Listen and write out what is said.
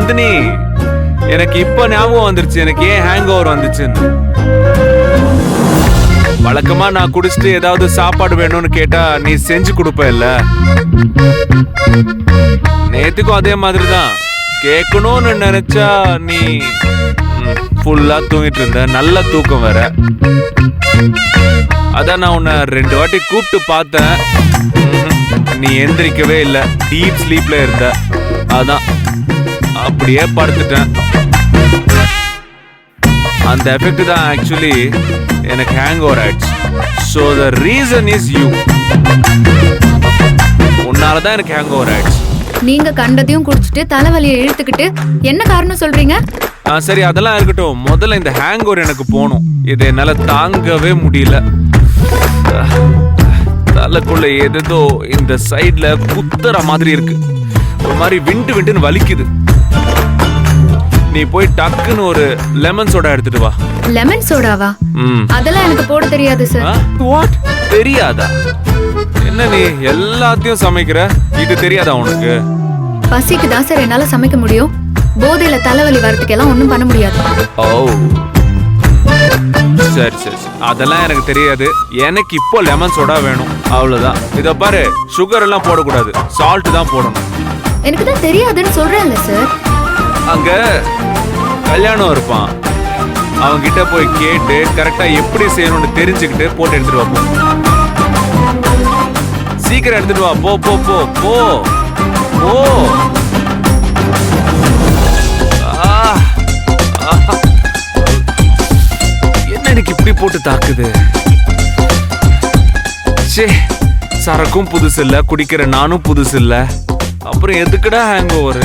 நந்தினி, எனக்கு இப்ப ஞாபகம் வந்துருச்சு எனக்கு ஏன் ஹேங் ஓவர் வந்துச்சுன்னு. வழக்கமா நான் குடிச்சிட்டு ஏதாவது சாப்பாடு வேணும்னு கேட்டா நீ செஞ்சு கொடுப்ப இல்ல. நேத்துக்கும் அதே மாதிரிதான். கேட்கணும்னு நினைச்சா நீ ஃபுல்லா தூங்கிட்டு இருந்த. நல்ல தூக்கம் வேற. அதான் நான் உன்னை 2 வாட்டி கூப்பிட்டு பார்த்தேன். நீ எந்திரிக்கவே இல்லை. டீப் ஸ்லீப்ல இருந்த. அதான் அப்படியே படுத்துட்டேன். அந்த எஃபெக்ட் தான் ஆக்சுவலி எனக்கு ஹேங் ஓவர் ஆயிடுச்சு. So the reason is you. உன்னாலதான் எனக்கு ஹேங் ஓவர் ஆயிடுச்சு. நீங்க கண்டதையும் குடிச்சிட்டு தலைவலியை இழுத்துக்கிட்டு என்ன காரணம் சொல்றீங்க? சரி, அதெல்லாம் இருக்கட்டும். முதல்ல இந்த ஹேங் ஓவர் எனக்கு போகணும். இதை என்னால தாங்கவே முடியல. தலைக்குள்ள ஏதோ இந்த சைட்ல குத்துற மாதிரி இருக்கு. ஒரு மாதிரி விண்டுன்னு வலிக்குது. நீ போய் டக்குன்னு ஒரு லெமன் சோடா எடுத்துட்டு வா. லெமன் சோடாவா? அதெல்லாம் எனக்கு போட தெரியாது சார். வாட்? தெரியாதா? என்ன நீ எல்லாத்தையும் சமைக்கிற, இது தெரியாதா உனக்கு? பசிக்கு தான் சார் என்னால சமைக்க முடியும். போதையில தலைவலி வரதுக்கு எல்லாம் ஒண்ணும் பண்ண முடியாது. ஓ சரி சரி, அதெல்லாம் எனக்கு தெரியாது. எனக்கு இப்போ லெமன் சோடா வேணும், அவ்வளவுதான். இத பாரு, சுகர் எல்லாம் போடக்கூடாது, சால்ட் தான் போடணும். எனக்கு தான் தெரியாதுன்னு சொல்றேன்ல சார். அங்க கல்யாணம் இருப்பான், அவங்க கிட்ட போய் கேட்டு கரெக்டா எப்படி செய்யணும்னு தெரிஞ்சுக்கிட்டு போட்டு எடுத்துட்டு வா. சீக்கிரம் எடுத்துட்டு வா. போ போ போ போ போ. என்ன எனக்கு இப்படி போட்டு தாக்குது? சே, சரக்கும் புதுசு இல்ல, குடிக்கிற நானும் புதுசு இல்ல, அப்புறம் எதுக்குடா ஹேங் ஓவர்?